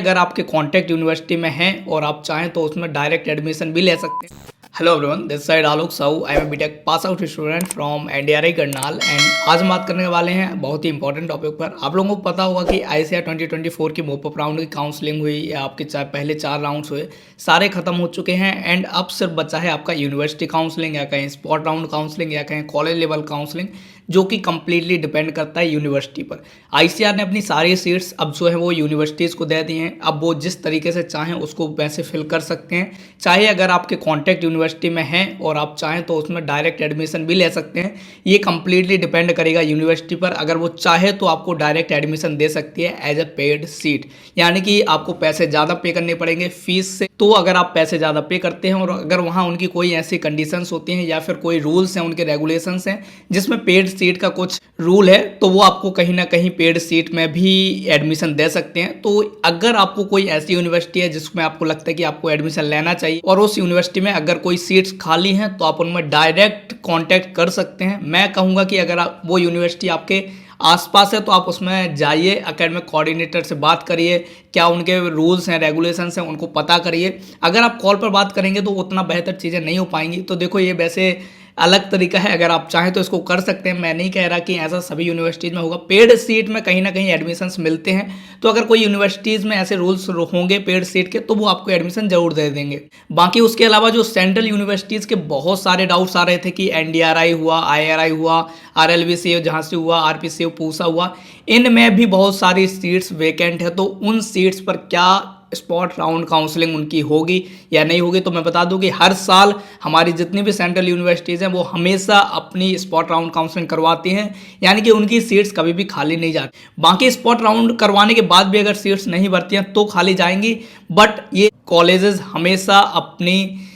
अगर आपके contact university में हैं और आप चाहें तो उसमें डायरेक्ट एडमिशन भी ले सकते हैं। Hello everyone, this side Alok Sahu. I am BTech pass out student from NDRI Karnal and आज हम बात करने वाले हैं बहुत ही इंपॉर्टेंट टॉपिक पर। आप लोगों को पता होगा कि आईसीएआर 2024 की मोप अप राउंड की काउंसलिंग हुई या आपके पहले 4 राउंड्स हुए, सारे खत्म हो चुके हैं एंड अब सिर्फ बचा है आपका यूनिवर्सिटी काउंसलिंग या कहीं स्पॉट राउंड काउंसलिंग या कहीं कॉलेज लेवल काउंसलिंग, जो कि कंप्लीटली डिपेंड करता है यूनिवर्सिटी पर। आईसीआर ने अपनी सारी सीट्स अब जो है वो यूनिवर्सिटीज़ को दे दी हैं। अब वो जिस तरीके से चाहें उसको वैसे फिल कर सकते हैं। चाहे अगर आपके कॉन्टैक्ट यूनिवर्सिटी में हैं और आप चाहें तो उसमें डायरेक्ट एडमिशन भी ले सकते हैं। ये कंप्लीटली डिपेंड करेगा यूनिवर्सिटी पर। अगर वो चाहे तो आपको डायरेक्ट एडमिशन दे सकती है एज अ पेड सीट, यानी कि आपको पैसे ज़्यादा पे करने पड़ेंगे फीस से। तो अगर आप पैसे ज़्यादा पे करते हैं और अगर वहाँ उनकी कोई ऐसी कंडीशंस होती हैं या फिर कोई रूल्स हैं, उनके रेगुलेशंस हैं जिसमें पेड सीट का कुछ रूल है, तो वो आपको कहीं ना कहीं पेड सीट में भी एडमिशन दे सकते हैं। तो अगर आपको कोई ऐसी यूनिवर्सिटी है जिसमें आपको लगता है कि आपको एडमिशन लेना चाहिए और उस यूनिवर्सिटी में अगर कोई सीट्स खाली हैं तो आप उनमें डायरेक्ट कांटेक्ट कर सकते हैं। मैं कहूँगा कि अगर वो यूनिवर्सिटी आपके आसपास है तो आप उसमें जाइए, एकेडमिक कोऑर्डिनेटर से बात करिए, क्या उनके रूल्स हैं रेगुलेशंस हैं उनको पता करिए। अगर आप कॉल पर बात करेंगे तो उतना बेहतर चीज़ें नहीं हो पाएंगी। तो देखो, ये वैसे अलग तरीका है, अगर आप चाहें तो इसको कर सकते हैं। मैं नहीं कह रहा कि ऐसा सभी यूनिवर्सिटीज़ में होगा। पेड सीट में कहीं ना कहीं एडमिशन्स मिलते हैं, तो अगर कोई यूनिवर्सिटीज़ में ऐसे रूल्स होंगे पेड सीट के तो वो आपको एडमिशन जरूर दे देंगे। बाकी उसके अलावा जो सेंट्रल यूनिवर्सिटीज़ के बहुत सारे डाउट्स आ रहे थे कि एनडीआरआई हुआ, आईआरआई हुआ, आरएलवीसी जहाँ से हुआ, आरपीसी पूसा हुआ, इनमें भी बहुत सारी सीट्स वेकेंट है। तो उन सीट्स पर क्या स्पॉट राउंड काउंसलिंग उनकी होगी या नहीं होगी, तो मैं बता दूं कि हर साल हमारी जितनी भी सेंट्रल यूनिवर्सिटीज़ हैं वो हमेशा अपनी स्पॉट राउंड काउंसलिंग करवाती हैं, यानी कि उनकी सीट्स कभी भी खाली नहीं जाती। बाकी स्पॉट राउंड करवाने के बाद भी अगर सीट्स नहीं भरती हैं तो खाली जाएंगी, बट ये कॉलेजेस हमेशा अपनी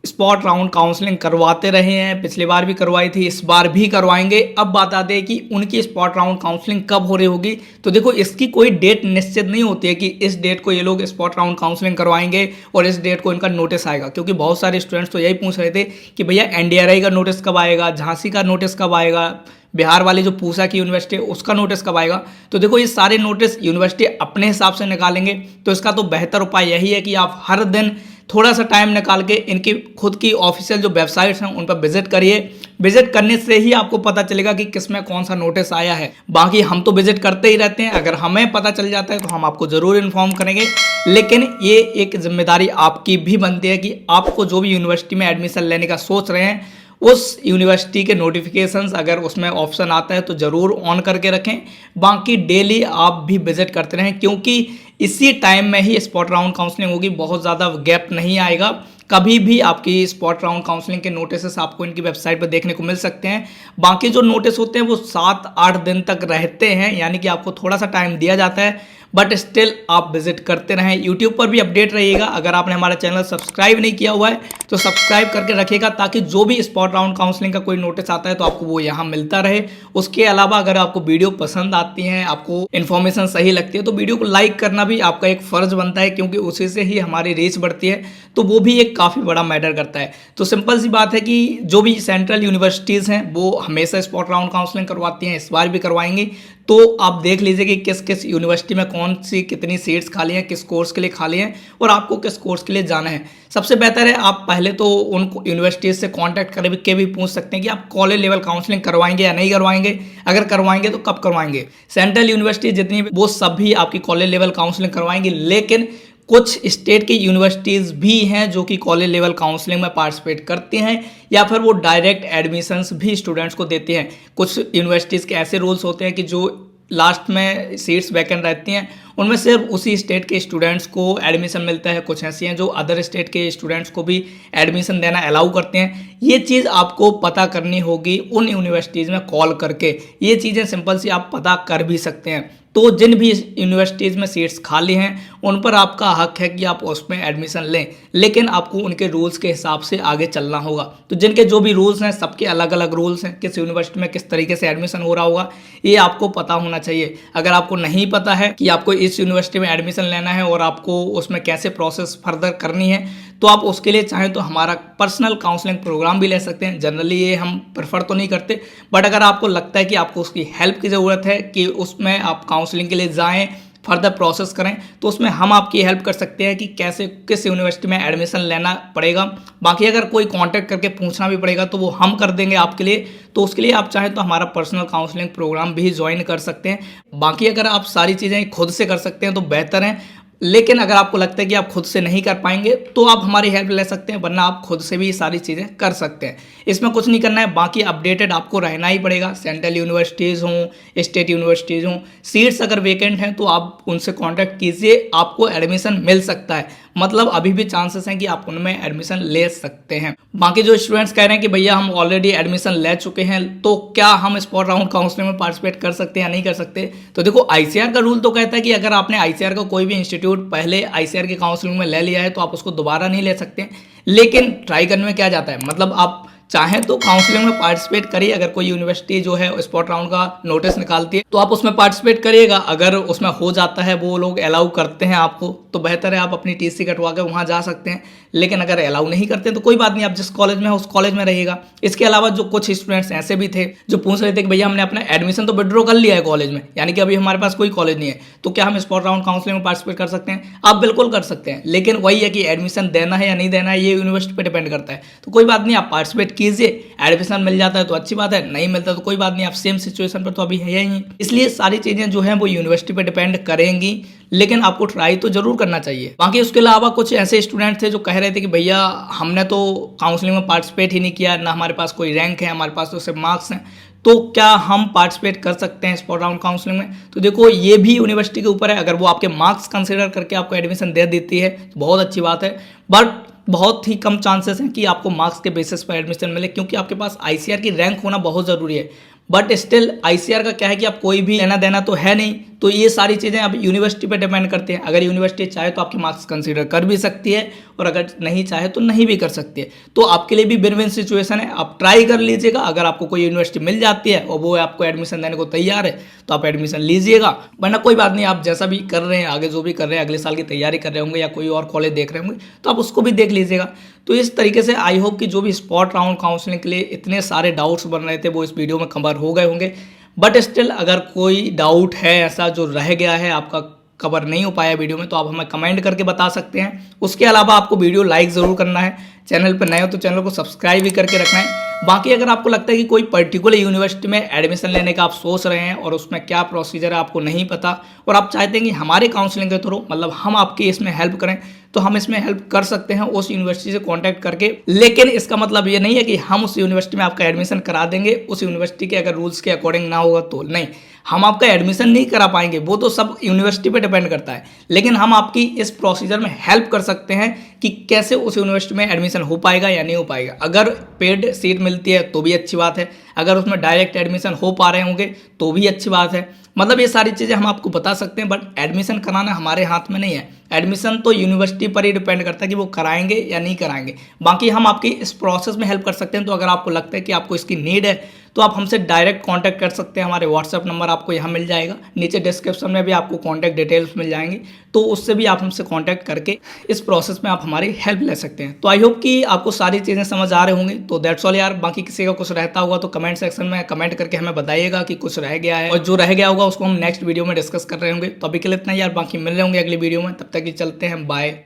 स्पॉट राउंड काउंसलिंग करवाते रहे हैं। पिछली बार भी करवाई थी, इस बार भी करवाएंगे। अब बात आती है कि उनकी स्पॉट राउंड काउंसलिंग कब हो रही होगी। तो देखो, इसकी कोई डेट निश्चित नहीं होती है कि इस डेट को ये लोग स्पॉट राउंड काउंसलिंग करवाएंगे और इस डेट को इनका नोटिस आएगा, क्योंकि बहुत सारे स्टूडेंट्स तो यही पूछ रहे थे कि भैया एनडीआरआई का नोटिस कब आएगा, झांसी का नोटिस कब आएगा, बिहार वाली जो पूसा की यूनिवर्सिटी है उसका नोटिस कब आएगा। तो देखो, ये सारे नोटिस यूनिवर्सिटी अपने हिसाब से निकालेंगे। तो इसका तो बेहतर उपाय यही है कि आप हर दिन थोड़ा सा टाइम निकाल के इनकी खुद की ऑफिशियल जो वेबसाइट्स हैं उन पर विजिट करिए। विजिट करने से ही आपको पता चलेगा कि किसमें कौन सा नोटिस आया है। बाकी हम तो विजिट करते ही रहते हैं, अगर हमें पता चल जाता है तो हम आपको ज़रूर इन्फॉर्म करेंगे। लेकिन ये एक जिम्मेदारी आपकी भी बनती है कि आपको जो भी यूनिवर्सिटी में एडमिशन लेने का सोच रहे हैं उस यूनिवर्सिटी के नोटिफिकेशंस अगर उसमें ऑप्शन आता है तो ज़रूर ऑन करके रखें। बाकी डेली आप भी विजिट करते रहें, क्योंकि इसी टाइम में ही स्पॉट राउंड काउंसलिंग होगी, बहुत ज़्यादा गैप नहीं आएगा। कभी भी आपकी स्पॉट राउंड काउंसलिंग के नोटिस आपको इनकी वेबसाइट पर देखने को मिल सकते हैं। बाकी जो नोटिस होते हैं वो 7-8 दिन तक रहते हैं, यानी कि आपको थोड़ा सा टाइम दिया जाता है, बट स्टिल आप विजिट करते रहें। यूट्यूब पर भी अपडेट रहिएगा। अगर आपने हमारा चैनल सब्सक्राइब नहीं किया हुआ है तो सब्सक्राइब करके रखिएगा, ताकि जो भी स्पॉट राउंड काउंसलिंग का कोई नोटिस आता है तो आपको वो यहाँ मिलता रहे। उसके अलावा अगर आपको वीडियो पसंद आती हैं, आपको इन्फॉर्मेशन सही लगती है, तो वीडियो को लाइक करना भी आपका एक फ़र्ज बनता है, क्योंकि उसी से ही हमारी रीच बढ़ती है। तो वो भी एक काफ़ी बड़ा मैटर करता है। तो सिंपल सी बात है कि जो भी सेंट्रल यूनिवर्सिटीज़ हैं वो हमेशा स्पॉट राउंड काउंसलिंग करवाती हैं, इस बार भी करवाएंगी। तो आप देख लीजिए कि किस किस यूनिवर्सिटी में कौन सी कितनी सीट्स खाली हैं, किस कोर्स के लिए खाली हैं और आपको किस कोर्स के लिए जाना है। सबसे बेहतर है आप पहले तो उन यूनिवर्सिटीज़ से कांटेक्ट करके भी पूछ सकते हैं कि आप कॉलेज लेवल काउंसलिंग करवाएंगे या नहीं करवाएंगे। अगर करवाएंगे तो कब करवाएंगे। सेंट्रल यूनिवर्सिटी जितनी वो सभी आपकी कॉलेज लेवल काउंसलिंग करवाएंगी, लेकिन कुछ स्टेट की यूनिवर्सिटीज़ भी हैं जो कि कॉलेज लेवल काउंसलिंग में पार्टिसिपेट करती हैं या फिर वो डायरेक्ट एडमिशन्स भी स्टूडेंट्स को देती हैं। कुछ यूनिवर्सिटीज़ के ऐसे रूल्स होते हैं कि जो लास्ट में सीट्स वैकेंट रहती हैं उनमें सिर्फ उसी स्टेट के स्टूडेंट्स को एडमिशन मिलता है। कुछ ऐसी हैं जो अदर स्टेट के स्टूडेंट्स को भी एडमिशन देना अलाउ करते हैं। ये चीज़ आपको पता करनी होगी उन यूनिवर्सिटीज़ में कॉल करके। ये चीज़ें सिंपल सी आप पता कर भी सकते हैं। तो जिन भी यूनिवर्सिटीज़ में सीट्स खाली हैं उन पर आपका हक है कि आप उसमें एडमिशन लें, लेकिन आपको उनके रूल्स के हिसाब से आगे चलना होगा। तो जिनके जो भी रूल्स हैं सबके अलग अलग रूल्स हैं, किस यूनिवर्सिटी में किस तरीके से एडमिशन हो रहा होगा ये आपको पता होना चाहिए। अगर आपको नहीं पता है कि आपको इस यूनिवर्सिटी में एडमिशन लेना है और आपको उसमें कैसे प्रोसेस फर्दर करनी है, तो आप उसके लिए चाहें तो हमारा पर्सनल काउंसलिंग प्रोग्राम भी ले सकते हैं। जनरली ये हम प्रेफर तो नहीं करते, बट अगर आपको लगता है कि आपको उसकी हेल्प की ज़रूरत है कि उसमें आप काउंसलिंग के लिए जाएं, फर्दर प्रोसेस करें तो उसमें हम आपकी हेल्प कर सकते हैं कि कैसे किस यूनिवर्सिटी में एडमिशन लेना पड़ेगा। बाकी अगर कोई कांटेक्ट करके पूछना भी पड़ेगा तो वो हम कर देंगे आपके लिए। तो उसके लिए आप चाहें तो हमारा पर्सनल काउंसलिंग प्रोग्राम भी ज्वाइन कर सकते हैं। बाकी अगर आप सारी चीज़ें खुद से कर सकते हैं तो बेहतर है, लेकिन अगर आपको लगता है कि आप खुद से नहीं कर पाएंगे तो आप हमारी हेल्प ले सकते हैं, वरना आप खुद से भी सारी चीज़ें कर सकते हैं। इसमें कुछ नहीं करना है, बाकी अपडेटेड आपको रहना ही पड़ेगा। सेंट्रल यूनिवर्सिटीज़ हों, स्टेट यूनिवर्सिटीज़ हों, सीट्स अगर वेकेंट हैं तो आप उनसे कांटेक्ट कीजिए, आपको एडमिशन मिल सकता है। मतलब अभी भी चांसेस हैं कि आप उनमें एडमिशन ले सकते हैं। बाकी जो स्टूडेंट्स कह रहे हैं कि भैया हम ऑलरेडी एडमिशन ले चुके हैं तो क्या हम स्पॉट राउंड काउंसलिंग में पार्टिसिपेट कर सकते हैं या नहीं कर सकते, तो देखो आईसीआर का रूल तो कहता है कि अगर आपने आईसीआर का कोई भी इंस्टीट्यूट पहले आईसीआर की काउंसलिंग में ले लिया है तो आप उसको दोबारा नहीं ले सकते। लेकिन ट्राई करने में क्या जाता है, मतलब आप चाहें तो काउंसलिंग में पार्टिसिपेट करिए। अगर कोई यूनिवर्सिटी जो है स्पॉट राउंड का नोटिस निकालती है तो आप उसमें पार्टिसिपेट करिएगा। अगर उसमें हो जाता है, वो लोग अलाउ करते हैं आपको, तो बेहतर है आप अपनी टीसी कटवा के वहाँ जा सकते हैं। लेकिन अगर अलाउ नहीं करते तो कोई बात नहीं, आप जिस कॉलेज में है उस कॉलेज में रहिएगा। इसके अलावा जो कुछ स्टूडेंट्स ऐसे भी थे जो पूछ रहे थे कि भैया हमने अपना एडमिशन तो विड्रॉ कर लिया है कॉलेज में, यानी कि अभी हमारे पास कोई कॉलेज नहीं है, तो क्या हम स्पॉट राउंड काउंसलिंग में पार्टिसिपेट कर सकते हैं? आप बिल्कुल कर सकते हैं, लेकिन वही है कि एडमिशन देना है या नहीं देना है ये यूनिवर्सिटी पर डिपेंड करता है। तो कोई बात नहीं, आप पार्टिसिपेट कीजिए। एडमिशन मिल जाता है तो अच्छी बात है, नहीं मिलता तो कोई बात नहीं, आप सेम सिचुएशन पर तो अभी है ही। इसलिए सारी चीज़ें जो हैं वो यूनिवर्सिटी पे डिपेंड करेंगी, लेकिन आपको ट्राई तो जरूर करना चाहिए। बाकी उसके अलावा कुछ ऐसे स्टूडेंट थे जो कह रहे थे कि भैया हमने तो काउंसलिंग में पार्टिसिपेट ही नहीं किया, ना हमारे पास कोई रैंक है, हमारे पास तो सिर्फ मार्क्स हैं, तो क्या हम पार्टिसिपेट कर सकते हैं स्पॉट राउंड काउंसलिंग में? तो देखो ये भी यूनिवर्सिटी के ऊपर है। अगर वो आपके मार्क्स कंसिडर करके आपको एडमिशन दे देती है तो बहुत अच्छी बात है, बट बहुत ही कम चांसेस हैं कि आपको मार्क्स के बेसिस पर एडमिशन मिले, क्योंकि आपके पास आईसीआर की रैंक होना बहुत ज़रूरी है। बट स्टिल आईसीआर का क्या है कि आप कोई भी लेना देना तो है नहीं, तो ये सारी चीज़ें अब यूनिवर्सिटी पे डिपेंड करती हैं। अगर यूनिवर्सिटी चाहे तो आपके मार्क्स कंसीडर कर भी सकती है, और अगर नहीं चाहे तो नहीं भी कर सकती है। तो आपके लिए भी विन विन सिचुएशन है, आप ट्राई कर लीजिएगा। अगर आपको कोई यूनिवर्सिटी मिल जाती है और वो आपको एडमिशन देने को तैयार है तो आप एडमिशन लीजिएगा, वरना कोई बात नहीं, आप जैसा भी कर रहे हैं, आगे जो भी कर रहे हैं, अगले साल की तैयारी कर रहे होंगे या कोई और कॉलेज देख रहे होंगे तो आप उसको भी देख लीजिएगा। तो इस तरीके से आई होप कि जो भी स्पॉट राउंड काउंसलिंग के लिए इतने सारे डाउट्स बन रहे थे वो इस वीडियो में कवर हो गए होंगे। बट स्टिल अगर कोई डाउट है ऐसा जो रह गया है, आपका कवर नहीं हो पाया वीडियो में, तो आप हमें कमेंट करके बता सकते हैं। उसके अलावा आपको वीडियो लाइक ज़रूर करना है, चैनल पर नए हो तो चैनल को सब्सक्राइब भी करके रखना है। बाकी अगर आपको लगता है कि कोई पर्टिकुलर यूनिवर्सिटी में एडमिशन लेने का आप सोच रहे हैं और उसमें क्या प्रोसीजर है आपको नहीं पता, और आप चाहते हैं कि हमारे काउंसलिंग के थ्रू मतलब हम आपकी इसमें हेल्प करें, तो हम इसमें हेल्प कर सकते हैं उस यूनिवर्सिटी से कांटेक्ट करके। लेकिन इसका मतलब ये नहीं है कि हम उस यूनिवर्सिटी में आपका एडमिशन करा देंगे। उस यूनिवर्सिटी के अगर रूल्स के अकॉर्डिंग ना होगा तो नहीं, हम आपका एडमिशन नहीं करा पाएंगे, वो तो सब यूनिवर्सिटी पे डिपेंड करता है। लेकिन हम आपकी इस प्रोसीजर में हेल्प कर सकते हैं कि कैसे उस यूनिवर्सिटी में एडमिशन हो पाएगा या नहीं हो पाएगा। अगर पेड सीट मिलती है तो भी अच्छी बात है, अगर उसमें डायरेक्ट एडमिशन हो पा रहे होंगे तो भी अच्छी बात है। मतलब ये सारी चीज़ें हम आपको बता सकते हैं, बट एडमिशन कराना हमारे हाथ में नहीं है। एडमिशन तो यूनिवर्सिटी पर ही डिपेंड करता है कि वो कराएंगे या नहीं कराएंगे। बाकी हम आपकी इस प्रोसेस में हेल्प कर सकते हैं। तो अगर आपको लगता है कि आपको इसकी नीड है तो आप हमसे डायरेक्ट कांटेक्ट कर सकते हैं। हमारे व्हाट्सएप नंबर आपको यहाँ मिल जाएगा, नीचे डिस्क्रिप्शन में भी आपको कांटेक्ट डिटेल्स मिल जाएंगी, तो उससे भी आप हमसे कांटेक्ट करके इस प्रोसेस में आप हमारी हेल्प ले सकते हैं। तो आई होप कि आपको सारी चीज़ें समझ आ रहे होंगे। तो दैट्स ऑल यार, बाकी किसी का कुछ रहता होगा तो कमेंट सेक्शन में कमेंट करके हमें बताइएगा कि कुछ रह गया है, और जो रह गया होगा उसको हम नेक्स्ट वीडियो में डिस्कस कर रहे होंगे। तो अभी के लिए इतना यार, बाकी मिल रहे होंगे अगली वीडियो में, तब तक ही चलते हैं, बाय।